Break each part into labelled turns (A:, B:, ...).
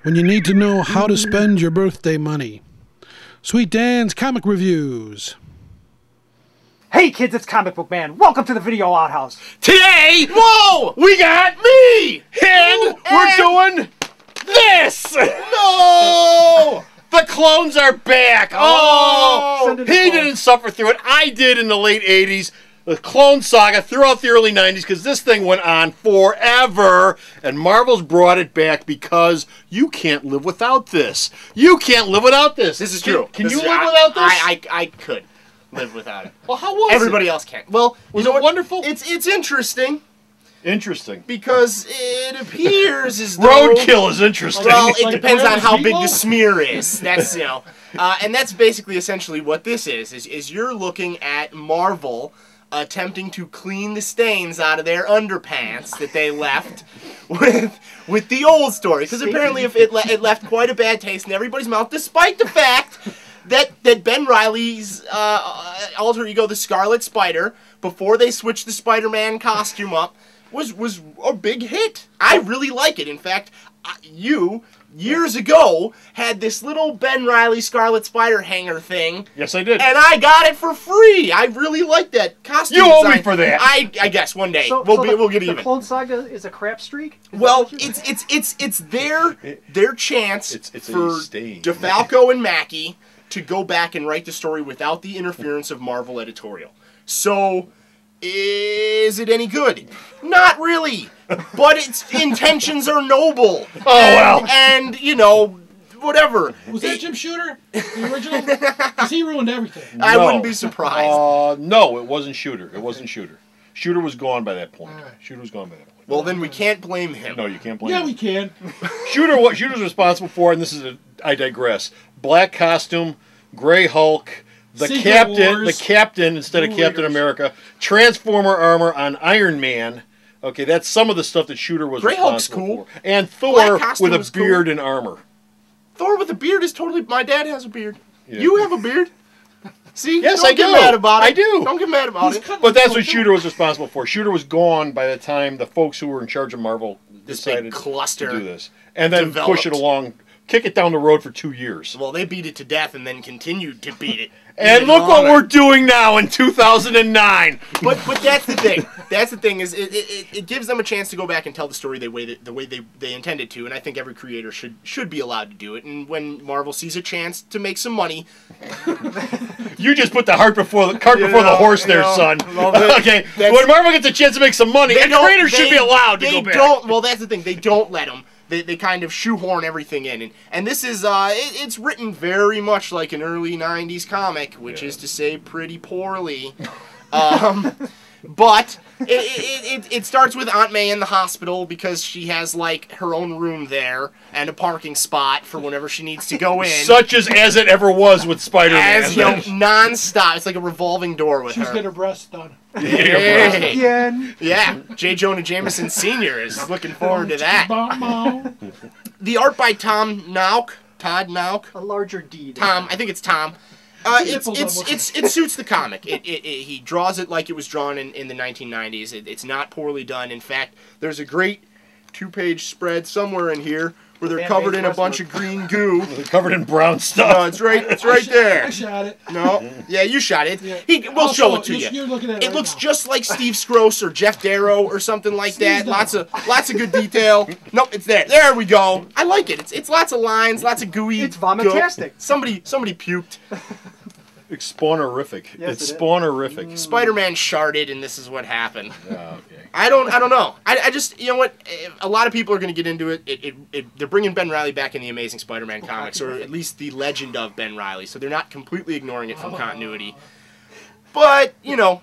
A: when you need to know how to spend your birthday money. Sweet Dan's Comic Reviews.
B: Hey kids, it's Comic Book Man. Welcome to the Video Outhouse.
C: Today, whoa, we got me, and we're doing this. No, the clones are back. Oh, he didn't suffer through it. I did in the late 80s. The Clone Saga throughout the early 90s, because this thing went on forever, and Marvel's brought it back because you can't live without this. You can't live without this.
D: This is true.
C: Can you live without this?
D: I could live without it.
C: Well, how was
D: Everybody else can't. Well,
C: Was it wonderful?
D: It's interesting
C: Interesting.
D: because it appears as though
C: Roadkill is interesting.
D: Well, it
A: Like
D: depends on
A: Brandon's
D: how big
A: meatball?
D: the smear is. That's and that's basically essentially what this is you're looking at Marvel attempting to clean the stains out of their underpants that they left with the old story, because apparently if it left quite a bad taste in everybody's mouth, despite the fact that Ben Reilly's alter ego, the Scarlet Spider, before they switched the Spider-Man costume up, was a big hit. I really like it. In fact, years ago had this little Ben Reilly Scarlet Spider hanger thing.
C: Yes, I did.
D: And I got it for free. I really like that costume.
C: You owe me
D: design.
C: for that.
D: I guess one day we'll get even.
B: The Clone Saga is a crap streak?
D: Well, it's their chance
C: It's a
D: for
C: stain.
D: DeFalco and Mackie to go back and write the story without the interference of Marvel editorial. So, is it any good? Not really. But its intentions are noble.
C: Oh, well.
D: And whatever.
A: Was that Jim Shooter, the original? Because he ruined everything.
D: I
C: No.
D: wouldn't be surprised.
C: No, it wasn't Shooter. It wasn't Shooter. Shooter was gone by that point. Shooter was gone by that point.
D: Well, then we can't blame him.
C: No, you can't blame
A: Yeah,
C: him.
A: we can.
C: Shooter's responsible for, and I digress, black costume, gray Hulk, the
A: Secret Wars.
C: captain instead of
A: Blue
C: Captain
A: Raiders.
C: America, Transformer armor on Iron Man. Okay, that's some of the stuff that Shooter was
D: Gray Hulk's
C: responsible
D: cool.
C: for. And Thor
D: Black costume
C: with
D: is
C: a
D: cool.
C: beard and armor.
D: Thor with a beard is totally... My dad has a beard.
C: Yeah.
D: You have a beard. See?
C: Yes,
D: Don't
C: I
D: get
C: do.
D: mad about it.
C: I do.
D: Don't get mad about it.
C: But that's what Shooter was responsible for. Shooter was gone by the time the folks who were in charge of Marvel
D: This
C: decided
D: big cluster
C: to do this. And then push it
D: developed.
C: along, kick it down the road for 2 years.
D: Well, they beat it to death and then continued to beat it.
C: And
D: even
C: look what
D: longer.
C: we're doing now in 2009.
D: But that's the thing. That's the thing is it gives them a chance to go back and tell the story the way they intended to, and I think every creator should be allowed to do it. And when Marvel sees a chance to make some money,
C: You just put the cart before the horse there, son.
D: well, that-
C: Okay,
D: that's-
C: when Marvel gets a chance to make some money,
D: they
C: a
D: don't-
C: creator should be allowed to
D: they
C: go back.
D: don't. Well, that's the thing. They don't let them. They kind of shoehorn everything in, and this is it's written very much like an early '90s comic, which is to say, pretty poorly. But it starts with Aunt May in the hospital because she has like her own room there and a parking spot for whenever she needs to go in.
C: Such as it ever was with Spider-Man.
D: As non-stop, it's like a revolving door with
A: She's
D: her.
A: getting her breasts done.
D: Hey.
B: Again.
D: Yeah, J. Jonah Jameson Sr. is looking forward to that.
A: Bow.
D: The art by Tom Nauk. Todd Nauk.
B: A larger deed.
D: Tom, I think it's Tom. It suits the comic. He draws it like it was drawn in the 1990s. It's not poorly done. In fact, there's a great 2-page spread somewhere in here where they're covered in a bunch of green goo.
C: They're covered in brown
D: No,
C: stuff.
D: it's right there.
A: I shot it.
D: No, yeah, you shot it.
A: Yeah.
D: We'll
A: Also,
D: show it to you.
A: you're looking at it
D: It
A: right
D: looks
A: now.
D: just like Steve Scroce or Jeff Darrow or something like that. Lots of good detail. Nope, it's there. There we go. I like it. It's lots of lines, lots of gooey.
B: It's vomitastic.
D: Somebody puked.
C: It's spawnerific.
B: Yes,
C: It's
B: it is.
C: spawnerific.
D: Spider-Man sharded, and this is what happened.
C: Okay.
D: I don't know. I just, you know what? A lot of people are going to get into it. They're bringing Ben Reilly back in the Amazing Spider-Man comics, or at least the legend of Ben Reilly. So they're not completely ignoring it from continuity. But,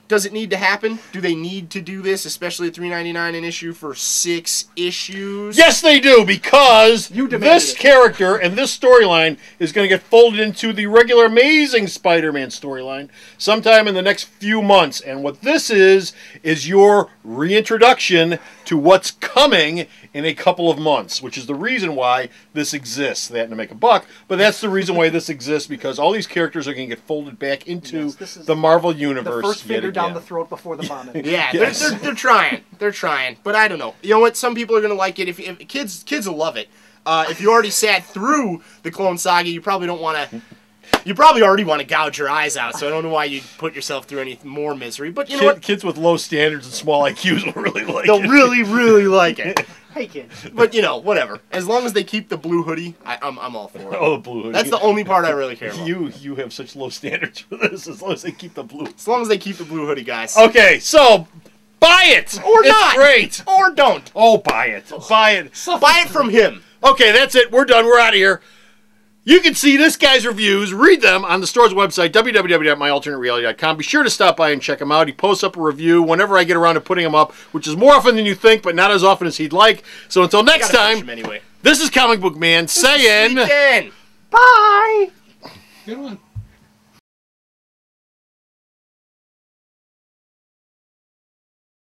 D: does it need to happen? Do they need to do this, especially at $3.99 an issue for 6 issues?
C: Yes, they do, because
B: You demanded
C: this
B: it.
C: character and this storyline is going to get folded into the regular Amazing Spider-Man storyline sometime in the next few months. And what this is your reintroduction to what's coming in a couple of months, which is the reason why this exists. They had to make a buck, but that's the reason why this exists, because all these characters are going to get folded back into
B: Yes, this is
C: the Marvel Universe.
B: The first
C: yet
B: finger down
C: again.
B: the throat before the vomit.
D: Yeah,
C: Yes.
D: they're trying. They're trying. But I don't know. You know what? Some people are going to like it. If kids will love it. If you already sat through the Clone Saga, you probably don't want to. You probably already want to gouge your eyes out, so I don't know why you'd put yourself through any more misery. But you know what?
C: Kids with low standards and small IQs will really like it.
D: They'll really, really like it.
B: Hey, kids.
D: But you know, whatever. As long as they keep the blue hoodie, I'm all for it.
C: Oh, the blue hoodie.
D: That's the only part I really care about.
C: You have such low standards for this. As long as they keep the blue.
D: As long as they keep the blue hoodie, guys.
C: Okay, so buy it
D: Or
C: it's
D: not.
C: Great.
D: Or don't.
C: Oh, buy it. Buy it.
D: Buy it from him.
C: Okay, that's it. We're done. We're out of here. You can see this guy's reviews, read them on the store's website, www.myalternatereality.com. Be sure to stop by and check him out. He posts up a review whenever I get around to putting them up, which is more often than you think, but not as often as he'd like. So until next
D: Gotta finish
C: time,
D: him anyway.
C: this is Comic Book Man saying...
D: Sweet Dan.
B: Bye.
A: Good one.